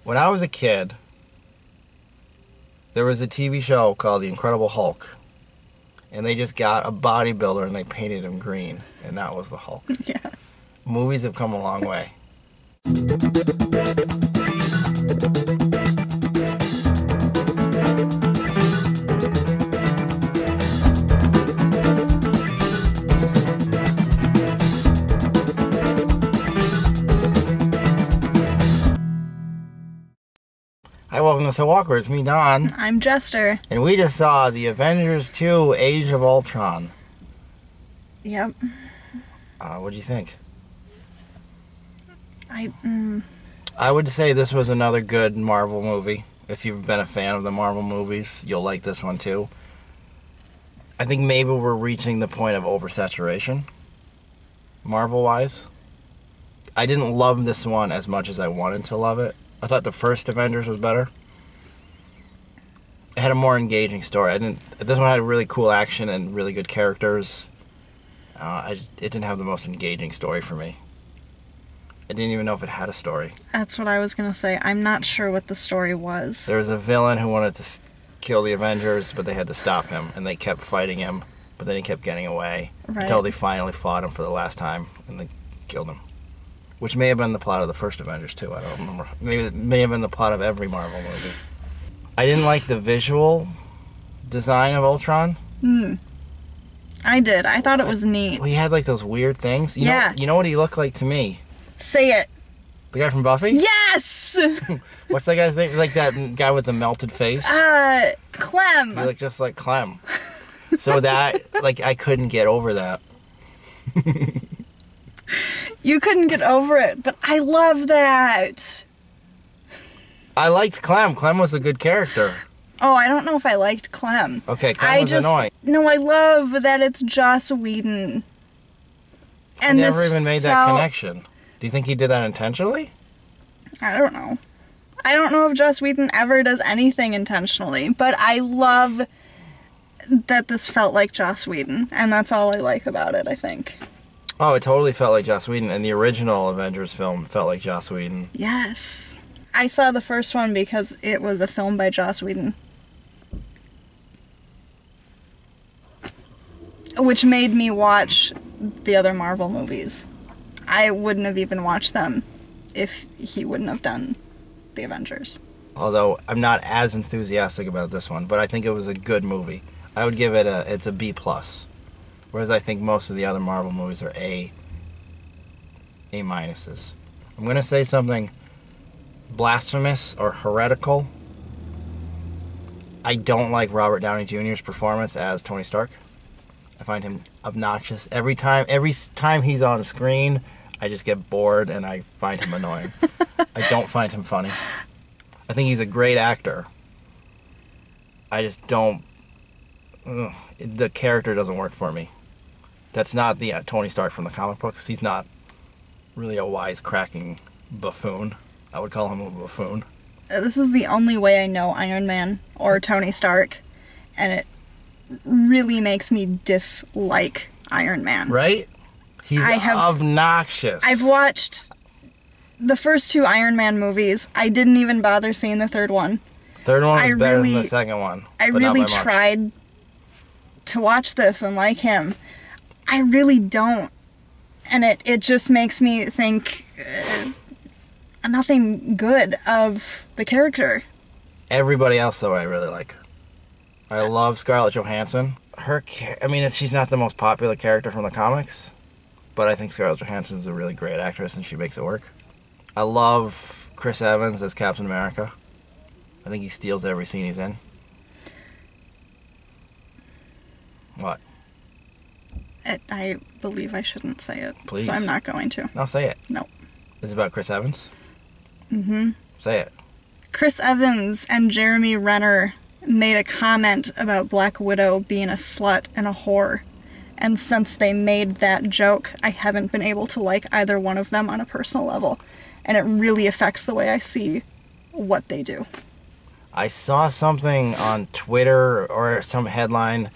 When I was a kid, there was a TV show called The Incredible Hulk. And they just got a bodybuilder and they painted him green. And that was the Hulk. Yeah. Movies have come a long way. Hi, welcome to So Awkward. It's me, Don. I'm Jester. And we just saw the Avengers 2 Age of Ultron. Yep. What'd you think? I would say this was another good Marvel movie. If you've been a fan of the Marvel movies, you'll like this one too. I think maybe we're reaching the point of oversaturation, Marvel-wise. I didn't love this one as much as I wanted to love it. I thought the first Avengers was better. It had a more engaging story. This one had really cool action and really good characters. It didn't have the most engaging story for me. I didn't even know if it had a story. That's what I was going to say. I'm not sure what the story was. There was a villain who wanted to kill the Avengers, but they had to stop him, and they kept fighting him, but then he kept getting away until they finally fought him for the last time, and they killed him. Which may have been the plot of the first Avengers, too. I don't remember. Maybe it may have been the plot of every Marvel movie. I didn't like the visual design of Ultron. I did. I thought it was neat. Well, he had, like, those weird things. You know what he looked like to me? Say it. The guy from Buffy? Yes! What's that guy's name? Like that guy with the melted face? Clem. He looked just like Clem. So that, like, I couldn't get over that. You couldn't get over it, but I love that. I liked Clem. Clem was a good character. Oh, I don't know if I liked Clem. Okay, Clem was annoying. No, I love that it's Joss Whedon. And I never even made that connection. Do you think he did that intentionally? I don't know. I don't know if Joss Whedon ever does anything intentionally, but I love that this felt like Joss Whedon, and that's all I like about it, I think. Oh, it totally felt like Joss Whedon, and the original Avengers film felt like Joss Whedon. Yes. I saw the first one because it was a film by Joss Whedon. Which made me watch the other Marvel movies. I wouldn't have even watched them if he wouldn't have done the Avengers. Although I'm not as enthusiastic about this one, but I think it was a good movie. I would give it it's a B+. Whereas I think most of the other Marvel movies are A-. I'm going to say something blasphemous or heretical. I don't like Robert Downey Jr.'s performance as Tony Stark. I find him obnoxious. Every time he's on screen, I just get bored and I find him annoying. I don't find him funny. I think he's a great actor. I just don't... the character doesn't work for me. That's not the Tony Stark from the comic books. He's not really a wisecracking buffoon. I would call him a buffoon. This is the only way I know Iron Man or Tony Stark, and it really makes me dislike Iron Man. Right? He's obnoxious. I've watched the first two Iron Man movies. I didn't even bother seeing the third one. Third one was better than the second one. I really tried to watch this and like him. I really don't. And it just makes me think nothing good of the character. Everybody else, though, I really like. I love Scarlett Johansson. She's not the most popular character from the comics, but I think Scarlett Johansson's a really great actress and she makes it work. I love Chris Evans as Captain America. I think he steals every scene he's in. What? I believe I shouldn't say it. Please. So I'm not going to. No, say it. No. Is it about Chris Evans? Mm-hmm. Say it. Chris Evans and Jeremy Renner made a comment about Black Widow being a slut and a whore. And since they made that joke, I haven't been able to like either one of them on a personal level. And it really affects the way I see what they do. I saw something on Twitter or some headline,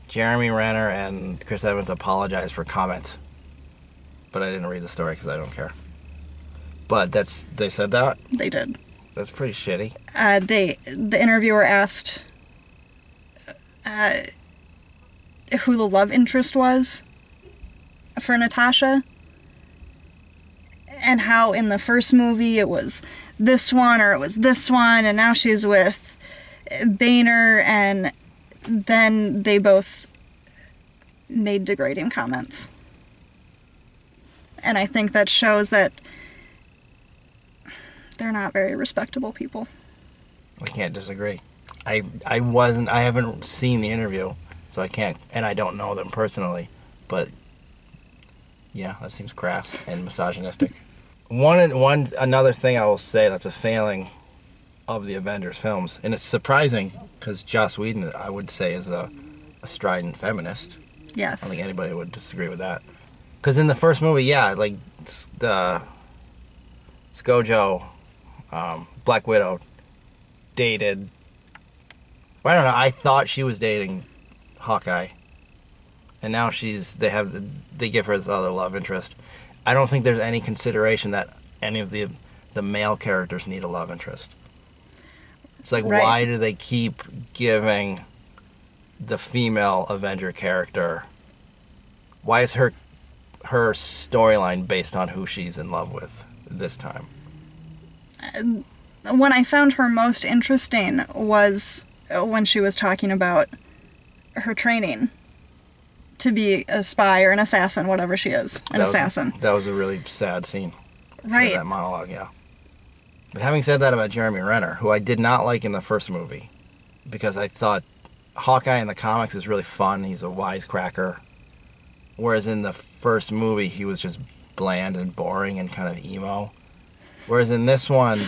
Jeremy Renner and Chris Evans apologized for comment. But I didn't read the story because I don't care. But they said that? They did. That's pretty shitty. The interviewer asked who the love interest was for Natasha, and how in the first movie it was this one or it was this one, and now she's with Boehner, and then they both made degrading comments. And I think that shows that they're not very respectable people. I can't disagree. I haven't seen the interview, so I can't, and I don't know them personally, but yeah, that seems crass and misogynistic. Another thing I will say that's a failing of the Avengers films, and it's surprising because Joss Whedon, I would say, is a strident feminist. Yes. I don't think anybody would disagree with that. Because in the first movie, yeah, like the ScarJo, Black Widow, dated. I don't know. I thought she was dating Hawkeye, and now they give her this other love interest. I don't think there's any consideration that any of the male characters need a love interest. It's like, right. Why do they keep giving the female Avenger character? Why is her storyline based on who she's in love with this time? When I found her most interesting was when she was talking about her training to be a spy or an assassin, whatever she is, assassin. That was a really sad scene. Right. That monologue, yeah. But having said that about Jeremy Renner, who I did not like in the first movie, because I thought Hawkeye in the comics is really fun. He's a wisecracker. Whereas in the first movie, he was just bland and boring and kind of emo. Whereas in this one,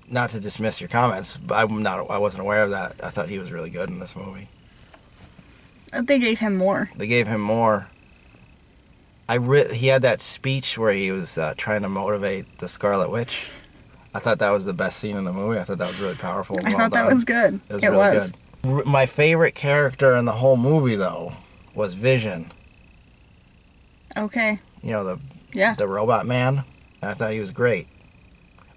not to dismiss your comments, but I wasn't aware of that. I thought he was really good in this movie. They gave him more. He had that speech where he was trying to motivate the Scarlet Witch. I thought that was the best scene in the movie. I thought that was really powerful. I thought that was good. It was really good. My favorite character in the whole movie, though, was Vision. Okay. You know, the robot man. And I thought he was great.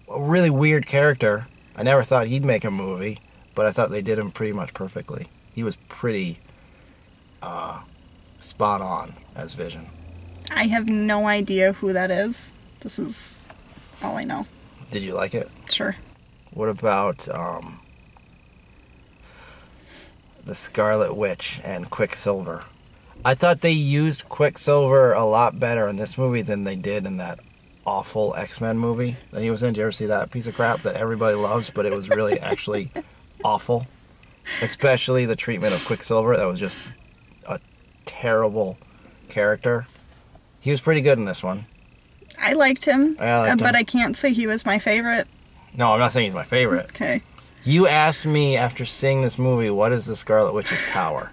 A really weird character. I never thought he'd make a movie, but I thought they did him pretty much perfectly. He was pretty spot on as Vision. I have no idea who that is. This is all I know. Did you like it? Sure. What about the Scarlet Witch and Quicksilver? I thought they used Quicksilver a lot better in this movie than they did in that awful X-Men movie that he was in. Did you ever see that piece of crap that everybody loves, but it was really actually awful? Especially the treatment of Quicksilver. That was just a terrible character. He was pretty good in this one. I liked him, him. But I can't say he was my favorite. No, I'm not saying he's my favorite. Okay. You asked me after seeing this movie, what is the Scarlet Witch's power?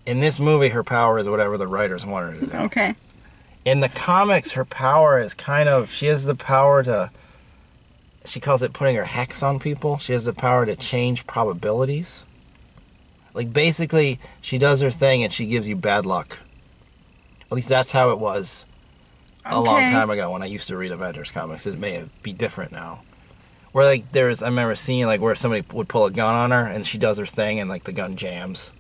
In this movie, her power is whatever the writers wanted her to do. Okay. In the comics, her power is she has the power to, she calls it putting her hex on people. She has the power to change probabilities. Like, basically, she does her thing and she gives you bad luck. At least that's how it was a long time ago when I used to read Avengers comics. It may be different now. Where, like, I remember seeing, like, where somebody would pull a gun on her and she does her thing and, like, the gun jams.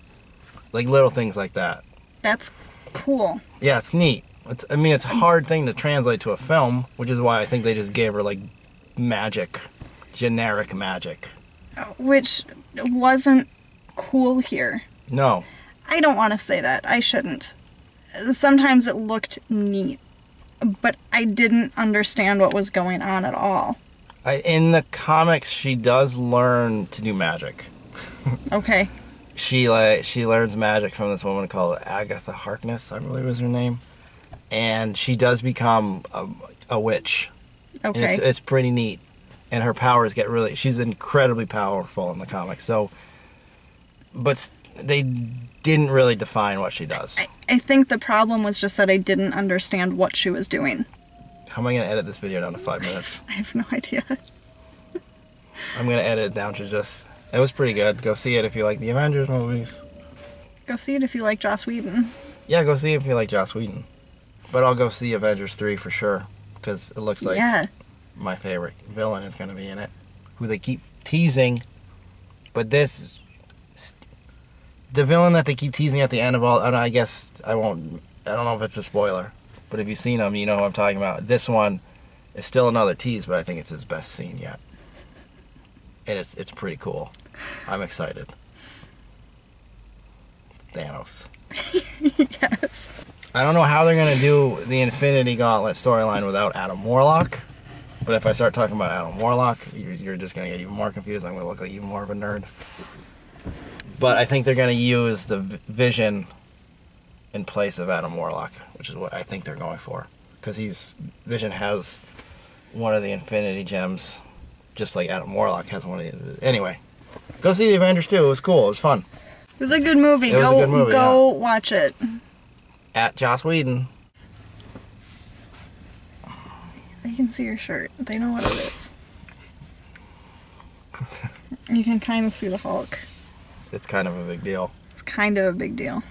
Like, little things like that. That's cool. Yeah, it's neat. It's a hard thing to translate to a film, which is why I think they just gave her, like, magic. Generic magic. Which wasn't cool here. No. I don't want to say that. I shouldn't. Sometimes it looked neat, but I didn't understand what was going on at all. In the comics, she does learn to do magic. Okay. She learns magic from this woman called Agatha Harkness, I believe is her name. And she does become a witch. Okay. And it's pretty neat. And her powers she's incredibly powerful in the comics. So, but they didn't really define what she does. I think the problem was just that I didn't understand what she was doing. How am I going to edit this video down to 5 minutes? I have no idea. I'm going to edit it down to just... It was pretty good. Go see it if you like the Avengers movies. Go see it if you like Joss Whedon. Yeah, go see it if you like Joss Whedon. But I'll go see Avengers 3 for sure. because it looks like Yeah. my favorite villain is going to be in it, who they keep teasing. But the villain that they keep teasing at the end of all, and I guess I don't know if it's a spoiler, but if you've seen him, you know who I'm talking about. This one is still another tease, but I think it's his best scene yet. And it's pretty cool. I'm excited. Thanos. Yes. I don't know how they're going to do the Infinity Gauntlet storyline without Adam Warlock. But if I start talking about Adam Warlock, you're just going to get even more confused. I'm going to look like even more of a nerd. But I think they're going to use the Vision in place of Adam Warlock, which is what I think they're going for. Because Vision has one of the Infinity Gems, just like Adam Warlock has one of the... Anyway, go see the Avengers 2. It was cool. It was fun. It was a good movie. It was a good movie, Go watch it. At Joss Whedon. They can see your shirt. They know what it is. You can kind of see the Hulk. It's kind of a big deal. It's kind of a big deal.